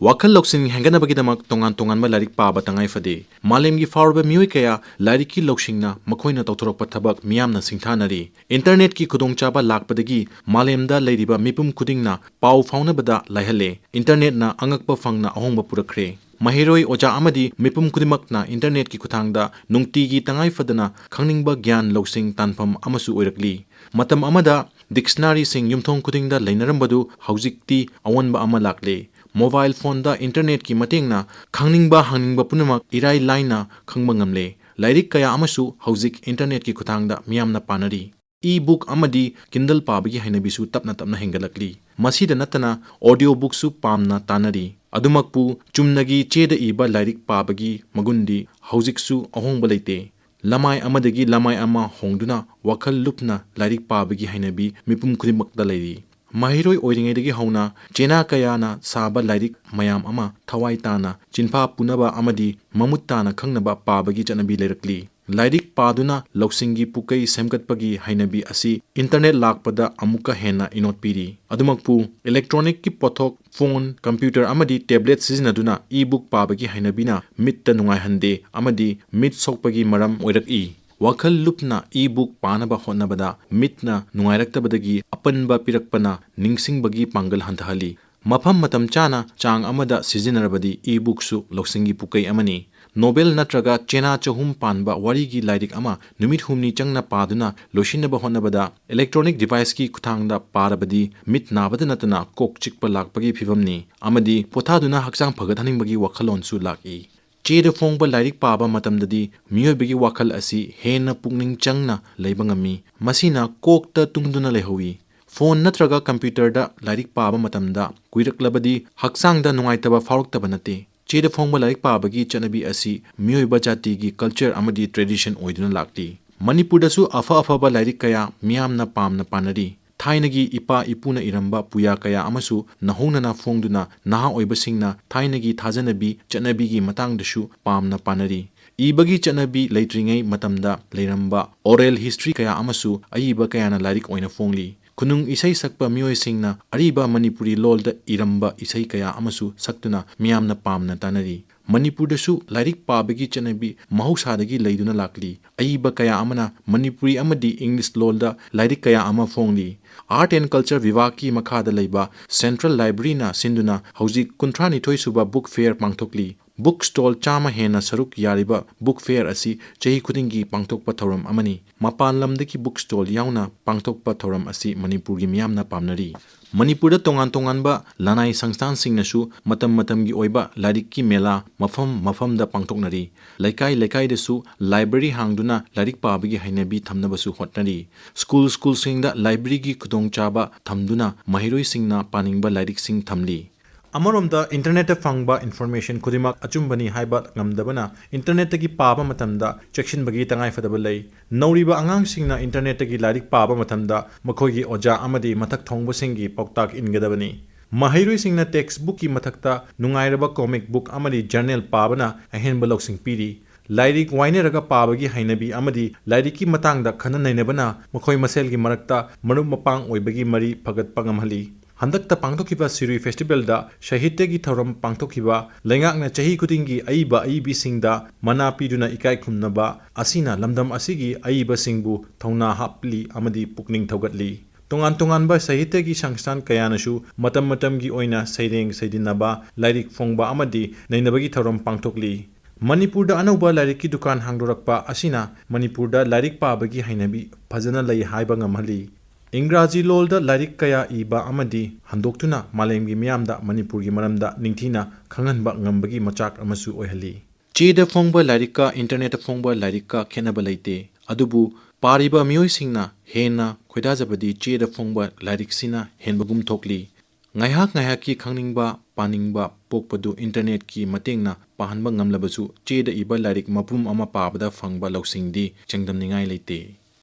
Wakal loksing henganabagidamag tongan larik paaba tangay fade. Malemgi faurba miyoy kaya lariki loksingna makoyna tawthorakpa thabak miyamna singthanari. Internet ki khudongchaba lakpadagi malemda leiriba mipum khudingna pau faunabada laihale. Internet na angakpa fangna ahongba purakre. Mahiroi oja amadi mipum kudimakna internet ki kuthangda nungtigi tangay fadana khangningba gyan loksing tanfam amasu oirakli. Matam amada dictionary sing yumthong kudingda lainarambadu haujikti awanba ama lakle. Mobile phone da internet ki matengna khangningba hangningba punamak irai laina khangba ngamle. Lairik kaya amasu haujik internet ki kuthangda miyamna panari. E-book amadi Kindle pabagi hainabisu tapna hengalakli. Masida natana audio book su pamna tanari. Adumakpu chumnagi cheda iba lairik pabagi magundi haujiksu ahongba leite. Lamai amadagi lamai ama hongduna wakal lupna lairik pabagi hainabi mipum kudimakda lairi. Mahiroi oiringedagi hauna chena kayana saba lairik mayam ama thawai tana chinpha punaba amadi mamutana khangnaba pabagi chanabi leirakli. Lairik paduna loksingi pukai semkatpagi hainabi asi internet lakpada amuka hena inot piri. Adumakpu electronic ki pothok phone computer amadi tablet sizinaduna e-book pabagi hainabina mitta nungai hande amadi mit sokpagi maram oirak Wakal lupna e-book panaba honnabada mitna nungairaktabadagi apanba pirakpana ningsingbagi pangal hantahali. Mafam matam chana chang amada sizinarabadi e-book su loksingi pukai amani. Novel natraga chena chahum panba warigi lairik ama numit humni changna paduna loshinaba honnabada electronic device ki kuthangda parabadi mit nabada natana kok chikpa lakpagi phivamni amadi pothaduna haksang phagathaningbagi wakhalon su laki. Cheda fongba lairik paba matamdadi miyoibagi wakal asi hena pungning changna leibangami masina kokta tungduna lehowi. Phone natraga computer da lairik paba matamda kuiraklabadi haksangda nungaitaba fauruktaba nate. Cheda fongba lairik pabagi chanabi asi miyoiba jatigi culture amadi tradition oiduna lakti. Manipurdasu afa-afaba lairik kaya miyamna pamna panari. Thainagi ipa ipuna iramba puya kaya amasu nahongnana fongduna naha oibasingna thainagi thajanabi chanabigi matangdasu pamna panari. Ibagi chanabi leitringai matamda leiramba oral history kaya amasu aiba kayana lairik oina fongli. Kunung isai sakpa miyoy singna ariba Manipuri lolda iramba isai kaya amasu saktuna miyamna pamna tanari. Manipurdasu lairik pabagi chanabi mahausadagi leiduna lakli. Aiba kaya amana Manipuri amadi English lolda lairik kaya ama fongli. Art and Culture Vivaki makhada leiba Central Library na sinduna haujik kuntrani thoi suba book fair pangthokli. Book stall chama hena saruk yariba book fair asi chahi khudingi pangthokpa thoram amani. Mapan lamdaki book stall yauna pangthokpa thoram asi Manipurgi miyamna pamnari. Manipurda tongan-tonganba lanai sangstan singnasu matamgi oiba larikki mela mafam da pangthoknari. Laikai desu library hangduna larik pabagi hainabi thamnabasu hotnari. School singda library gi khudongchaba thamduna mahiroi singna paningba larik sing thamli. Amaromda internet fangba information kudimak achumbani haiba ngamdabana internet gi paba matamda chection bagi tangai fadaba lei nauriba angang singna internet gi larik paba matamda makhogi oja amadi mathak thongbo singi poktak ingadabani mahiroi singna textbook ki mathakta nungairaba comic book amadi journal pabana ahenba loksing piri lairik waineraga pabagi hainabi amadi lairiki matangda khana nainabana makhoi masel gi marakta marum mapang oibagi mari phagat pangamhali Handakta pangthokiba Siri Festival da Shahitya gi thoram pangthokiba lengakna chahi kudingi aiba singda mana piduna ikai khumnaba asina lamdam asigi aiba singbu thongna hapli amadi pukning thogatli tongan ba Sahitya gi sangstan kayanasu matam gi oina saireng saidinaba lairik fongba amadi nainabagi thoram pangthokli Manipurda anauba lairik ki dukan hangdorakpa asina Manipurda lairik pabagi hainabi phajana lei haiba ngamhali Ingraji lolda lairik kaya iba amadi handoktuna malemgi miyamda Manipurgi maramda ningthina khanganba ngambagi machak amasu oihali. Cheda fongba lairika internet fongba lairika khenaba leite. Adubu pariba miyoi singna hena khoidajabadi cheda fongba lairik sina henbagum thokli. Ngaihak ki khangningba paningba pokpadu internet ki matengna pahanba ngamlabasu cheda iba lairik mapum ama pabada fangba loksingdi chengdamningai leite.